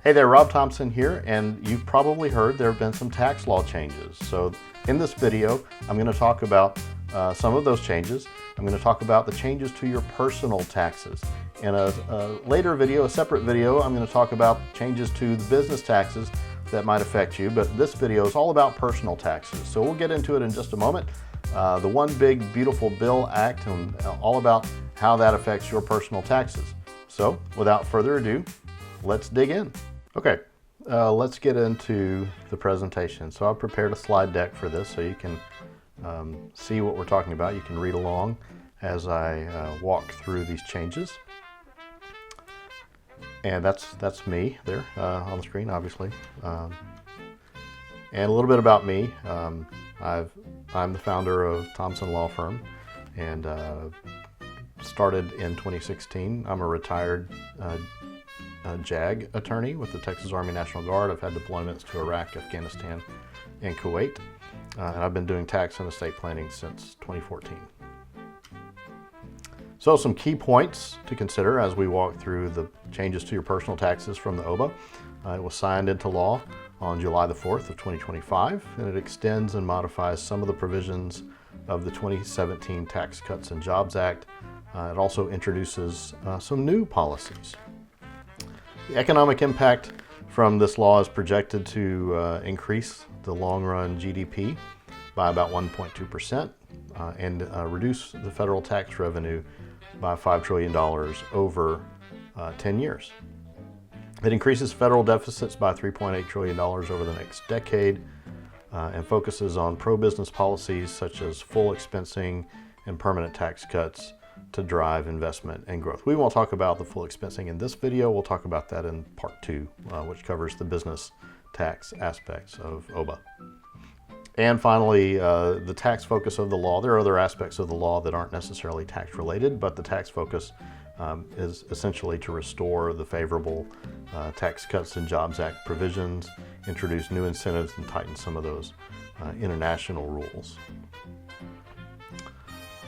Hey there, Rob Thompson here, and you've probably heard there have been some tax law changes. So in this video, I'm going to talk about some of those changes. I'm going to talk about the changes to your personal taxes. In a later video, a separate video, I'm going to talk about changes to the business taxes that might affect you, but this video is all about personal taxes. So we'll get into it in just a moment. The One Big Beautiful Bill Act, and all about how that affects your personal taxes. So without further ado, let's dig in. Okay, let's get into the presentation. So I've prepared a slide deck for this so you can see what we're talking about. You can read along as I walk through these changes. And that's me there on the screen, obviously. And a little bit about me. I'm the founder of Thompson Law Firm, and started in 2016. I'm a retired JAG attorney with the Texas Army National Guard. I've had deployments to Iraq, Afghanistan, and Kuwait. And I've been doing tax and estate planning since 2014. So some key points to consider as we walk through the changes to your personal taxes from the OBBBA. It was signed into law on July the 4th of 2025, and it extends and modifies some of the provisions of the 2017 Tax Cuts and Jobs Act. It also introduces some new policies. The economic impact from this law is projected to increase the long-run GDP by about 1.2% and reduce the federal tax revenue by $5 trillion over 10 years. It increases federal deficits by $3.8 trillion over the next decade and focuses on pro-business policies such as full expensing and permanent tax cuts to drive investment and growth. We won't talk about the full expensing in this video. We'll talk about that in part 2, which covers the business tax aspects of OBBBA. And finally, the tax focus of the law. There are other aspects of the law that aren't necessarily tax related, but the tax focus is essentially to restore the favorable Tax Cuts and Jobs Act provisions, introduce new incentives, and tighten some of those international rules.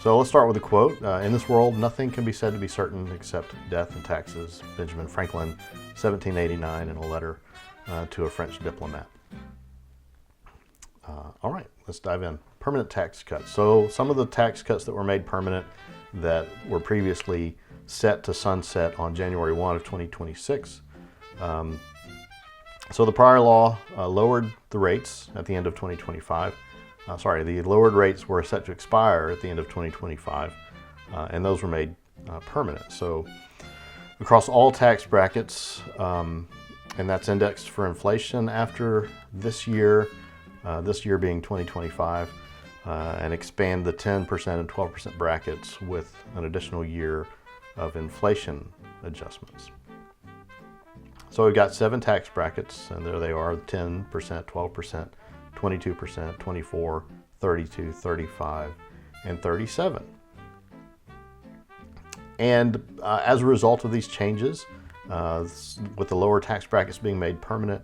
So let's start with a quote. In this world, nothing can be said to be certain except death and taxes. Benjamin Franklin, 1789, in a letter to a French diplomat. All right, let's dive in. Permanent tax cuts. So some of the tax cuts that were made permanent that were previously set to sunset on January 1 of 2026. So the prior law lowered the rates at the end of 2025. The lowered rates were set to expire at the end of 2025, and those were made permanent. So across all tax brackets, and that's indexed for inflation after this year being 2025, and expand the 10% and 12% brackets with an additional year of inflation adjustments. So we've got 7 tax brackets, and there they are: 10%, 12%, 22%, 24, 32, 35, and 37. And as a result of these changes, with the lower tax brackets being made permanent,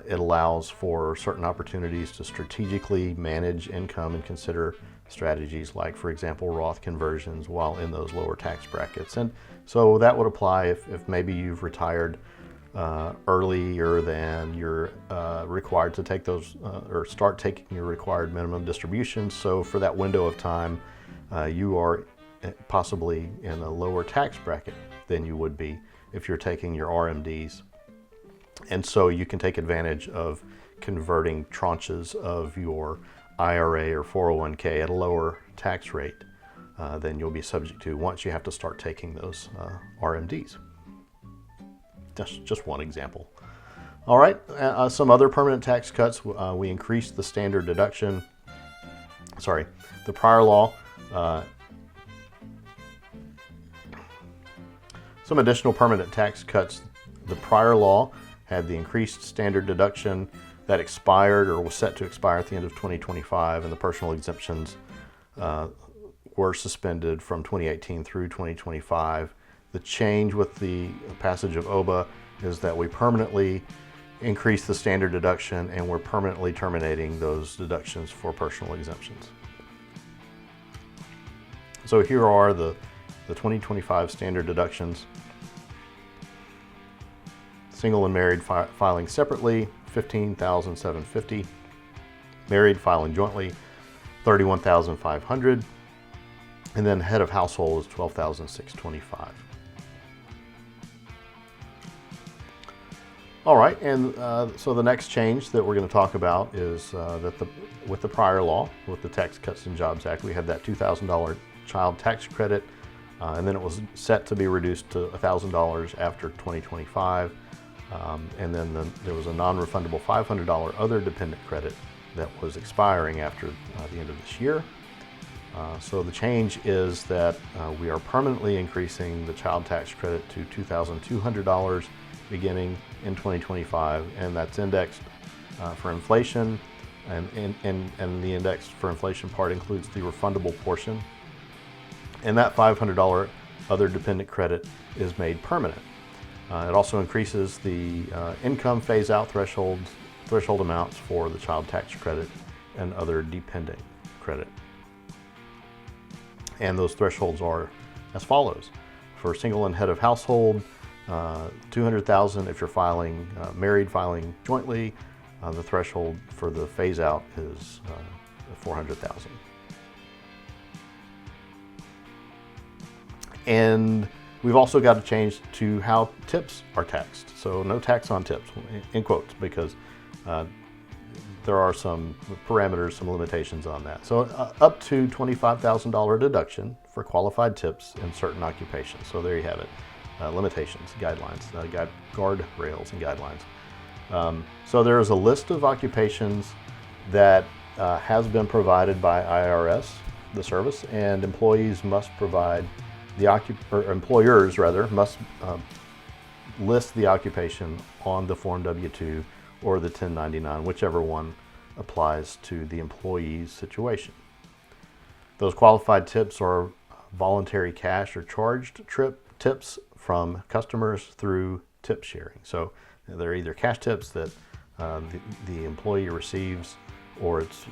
it allows for certain opportunities to strategically manage income and consider strategies like, for example, Roth conversions while in those lower tax brackets. And so that would apply if maybe you've retired earlier than you're required to take those or start taking your required minimum distributions. So for that window of time, you are possibly in a lower tax bracket than you would be if you're taking your RMDs. And so you can take advantage of converting tranches of your IRA or 401k at a lower tax rate than you'll be subject to once you have to start taking those RMDs. Just one example. All right, some other permanent tax cuts. We increased the standard deduction. The prior law. Some additional permanent tax cuts. The prior law had the increased standard deduction that expired or was set to expire at the end of 2025, and the personal exemptions were suspended from 2018 through 2025. The change with the passage of OBBBA is that we permanently increase the standard deduction, and we're permanently terminating those deductions for personal exemptions. So here are the 2025 standard deductions. Single and married filing separately, $15,750. Married filing jointly, $31,500. And then head of household is $12,625. All right, and so the next change that we're going to talk about is that with the prior law, with the Tax Cuts and Jobs Act, we had that $2,000 child tax credit, and then it was set to be reduced to $1,000 after 2025, and then there was a non-refundable $500 other dependent credit that was expiring after the end of this year. So the change is that we are permanently increasing the child tax credit to $2,200 beginning in 2025, and that's indexed for inflation, and the indexed for inflation part includes the refundable portion, and that $500 other dependent credit is made permanent. It also increases the income phase-out threshold amounts for the child tax credit and other dependent credit. And those thresholds are as follows. For single and head of household, $200,000 if you're filing married filing jointly. The threshold for the phase out is $400,000. And we've also got to change to how tips are taxed. So no tax on tips, in quotes, because there are some parameters, some limitations on that. So up to $25,000 deduction for qualified tips in certain occupations. So there you have it. Limitations, guidelines, guardrails and guidelines. So there is a list of occupations that has been provided by IRS, the service, and employees must provide employers must list the occupation on the Form W-2 or the 1099, whichever one applies to the employee's situation. Those qualified tips are voluntary cash or charged tips from customers through tip sharing. So they're either cash tips that the employee receives, or it's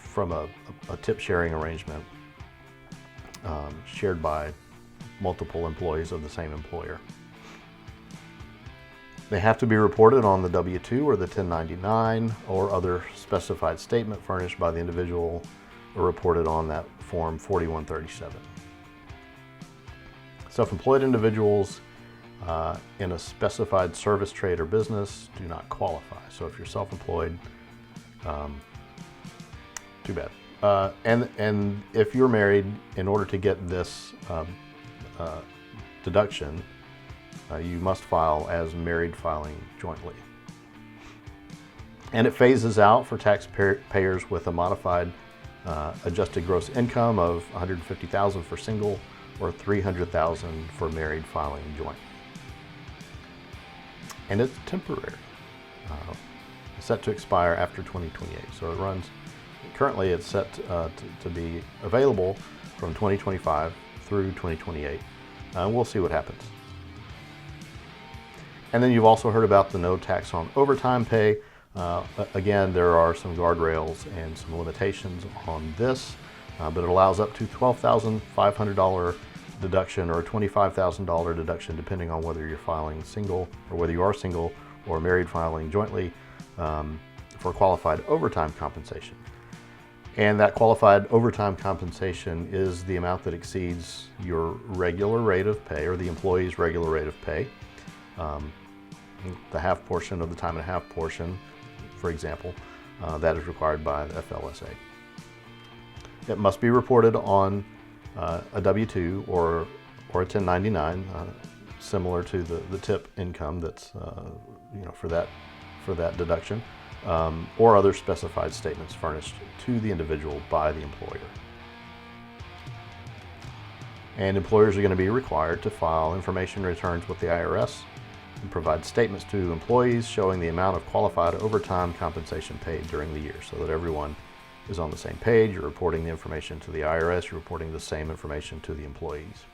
from a tip sharing arrangement shared by multiple employees of the same employer. They have to be reported on the W-2 or the 1099 or other specified statement furnished by the individual, or reported on that Form 4137. Self-employed individuals in a specified service, trade, or business do not qualify. So if you're self-employed, too bad. And if you're married, in order to get this deduction, you must file as married filing jointly. And it phases out for taxpayers with a modified adjusted gross income of $150,000 for single, or $300,000 for married filing joint. And it's temporary. Set to expire after 2028. So it runs, currently it's set to be available from 2025 through 2028. We'll see what happens. And then you've also heard about the no tax on overtime pay. Again, there are some guardrails and some limitations on this, but it allows up to $12,500 deduction or a $25,000 deduction, depending on whether you're filing single, or whether you are single or married filing jointly, for qualified overtime compensation. And that qualified overtime compensation is the amount that exceeds your regular rate of pay, or the employee's regular rate of pay. The half portion of the time and a half portion, for example, that is required by the FLSA. It must be reported on a W-2 or a 1099, similar to the tip income that's for that deduction, or other specified statements furnished to the individual by the employer. And employers are going to be required to file information returns with the IRS and provide statements to employees showing the amount of qualified overtime compensation paid during the year, so that everyone is on the same page. You're reporting the information to the IRS, you're reporting the same information to the employees.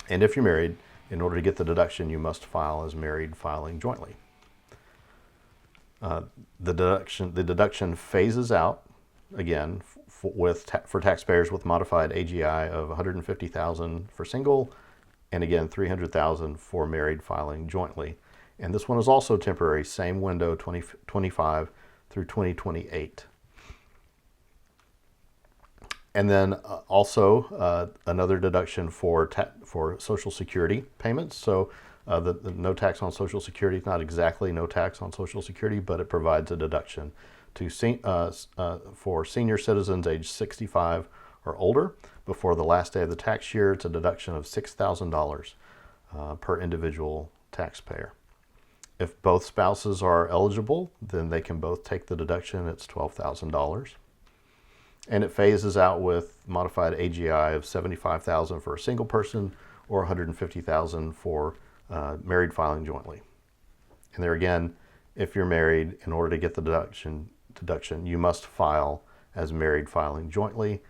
And if you're married, in order to get the deduction, you must file as married filing jointly. The deduction phases out, again, for taxpayers with modified AGI of $150,000 for single and again, $300,000 for married filing jointly. And this one is also temporary, same window, 2025 through 2028. And then also another deduction for Social Security payments. So the no tax on Social Security is not exactly no tax on Social Security, but it provides a deduction to for senior citizens age 65 or older before the last day of the tax year. It's a deduction of $6,000 per individual taxpayer. If both spouses are eligible, then they can both take the deduction. It's $12,000. And it phases out with modified AGI of $75,000 for a single person or $150,000 for married filing jointly. And there again, if you're married, in order to get the deduction, you must file as married filing jointly.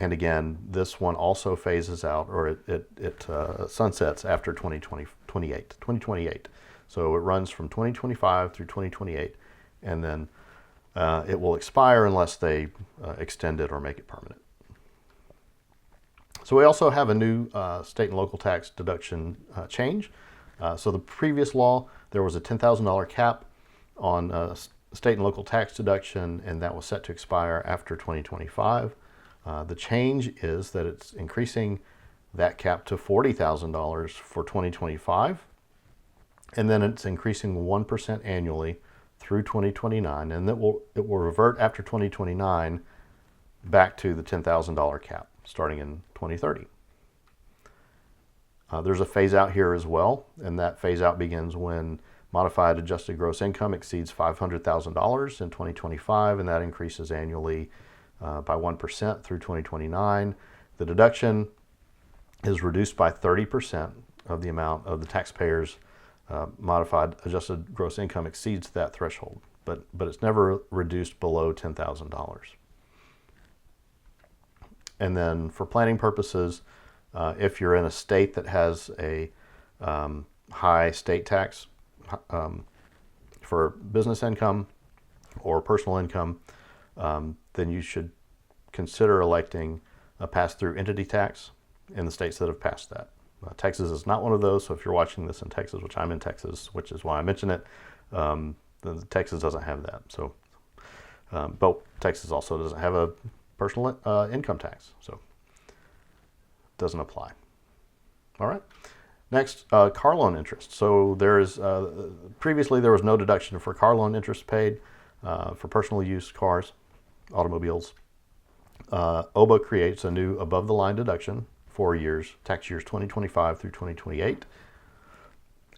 And again, this one also phases out, or it sunsets after 2028. So it runs from 2025 through 2028, and then it will expire unless they extend it or make it permanent. So we also have a new state and local tax deduction change. So the previous law, there was a $10,000 cap on state and local tax deduction, and that was set to expire after 2025. The change is that it's increasing that cap to $40,000 for 2025, and then it's increasing 1% annually through 2029, and it will revert after 2029 back to the $10,000 cap starting in 2030. There's a phase out here as well, and that phase out begins when modified adjusted gross income exceeds $500,000 in 2025, and that increases annually by 1% through 2029. The deduction is reduced by 30% of the amount of the taxpayer's modified adjusted gross income exceeds that threshold, but it's never reduced below $10,000. And then for planning purposes, if you're in a state that has a high state tax for business income or personal income, then you should consider electing a pass-through entity tax in the states that have passed that. Texas is not one of those, so if you're watching this in Texas, which I'm in Texas, which is why I mention it, Texas doesn't have that. So, but Texas also doesn't have a personal income tax, so it doesn't apply. All right. Next, car loan interest. So there is previously there was no deduction for car loan interest paid for personal use cars, automobiles. OBBBA creates a new above-the-line deduction for tax years 2025 through 2028,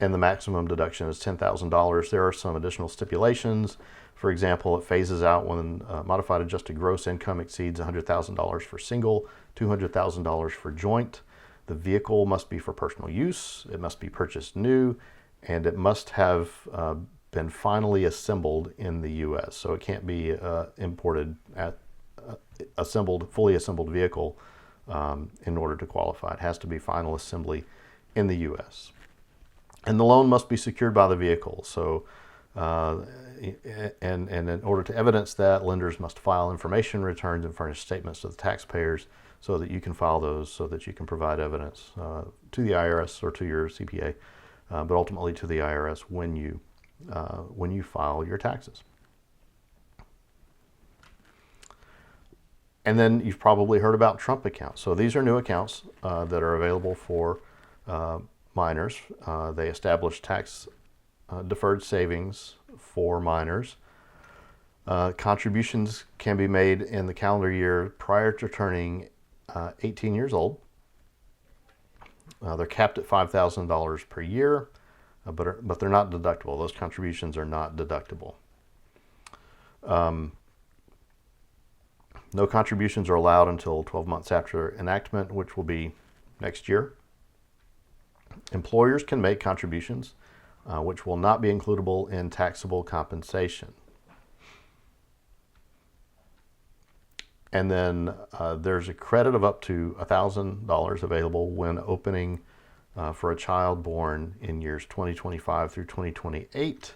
and the maximum deduction is $10,000. There are some additional stipulations. For example, it phases out when modified adjusted gross income exceeds $100,000 for single, $200,000 for joint. The vehicle must be for personal use, it must be purchased new, and it must have been finally assembled in the U.S. So it can't be imported at fully assembled vehicle in order to qualify. It has to be final assembly in the U.S. And the loan must be secured by the vehicle. So, and in order to evidence that, lenders must file information returns and furnish statements to the taxpayers so that you can file those, so that you can provide evidence to the IRS or to your CPA, but ultimately to the IRS when you file your taxes. And then you've probably heard about Trump accounts. So these are new accounts that are available for minors. They establish tax deferred savings for minors. Contributions can be made in the calendar year prior to turning 18 years old. They're capped at $5,000 per year, but they're not deductible. Those contributions are not deductible. No contributions are allowed until 12 months after enactment, which will be next year. Employers can make contributions, which will not be includable in taxable compensation. And then there's a credit of up to $1,000 available when opening for a child born in years 2025 through 2028.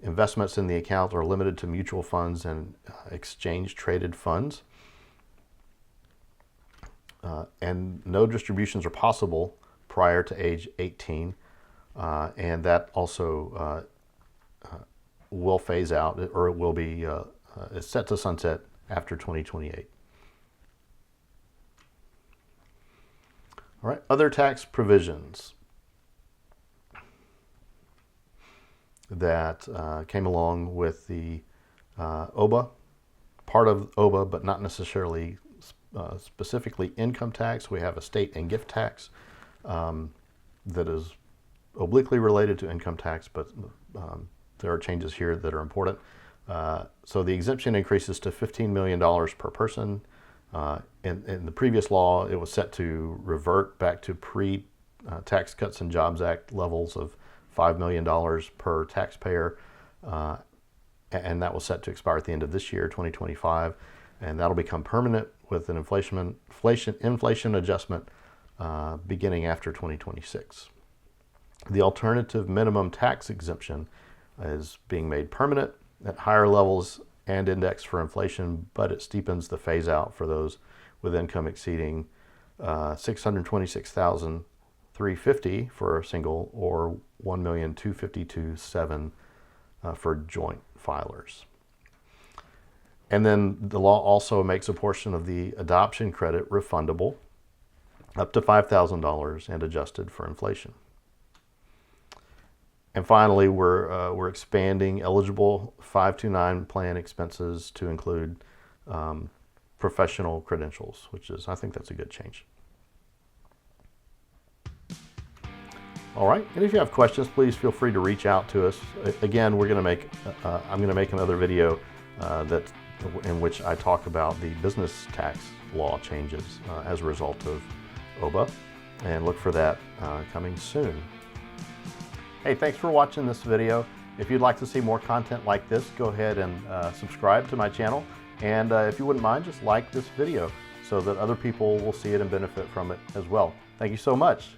Investments in the account are limited to mutual funds and exchange-traded funds. And no distributions are possible prior to age 18, and that also will phase out, or it will be it's set to sunset after 2028. All right, other tax provisions that came along with the OBBBA, part of OBBBA, but not necessarily specifically income tax. We have a state and gift tax that is obliquely related to income tax, but there are changes here that are important. So the exemption increases to $15 million per person. In the previous law, it was set to revert back to pre-Tax Cuts and Jobs Act levels of $5 million per taxpayer, and that was set to expire at the end of this year, 2025, and that'll become permanent with an inflation adjustment beginning after 2026. The alternative minimum tax exemption is being made permanent at higher levels and indexed for inflation, but it steepens the phase out for those with income exceeding $626,350 for a single, or $1,252,700 for joint filers. And then the law also makes a portion of the adoption credit refundable up to $5,000 and adjusted for inflation. And finally, we're expanding eligible 529 plan expenses to include professional credentials, which is, I think that's a good change. All right, and if you have questions, please feel free to reach out to us. Again, I'm going to make another video in which I talk about the business tax law changes as a result of OBBBA, and look for that coming soon. Hey, thanks for watching this video. If you'd like to see more content like this, go ahead and subscribe to my channel. And if you wouldn't mind, just like this video so that other people will see it and benefit from it as well. Thank you so much.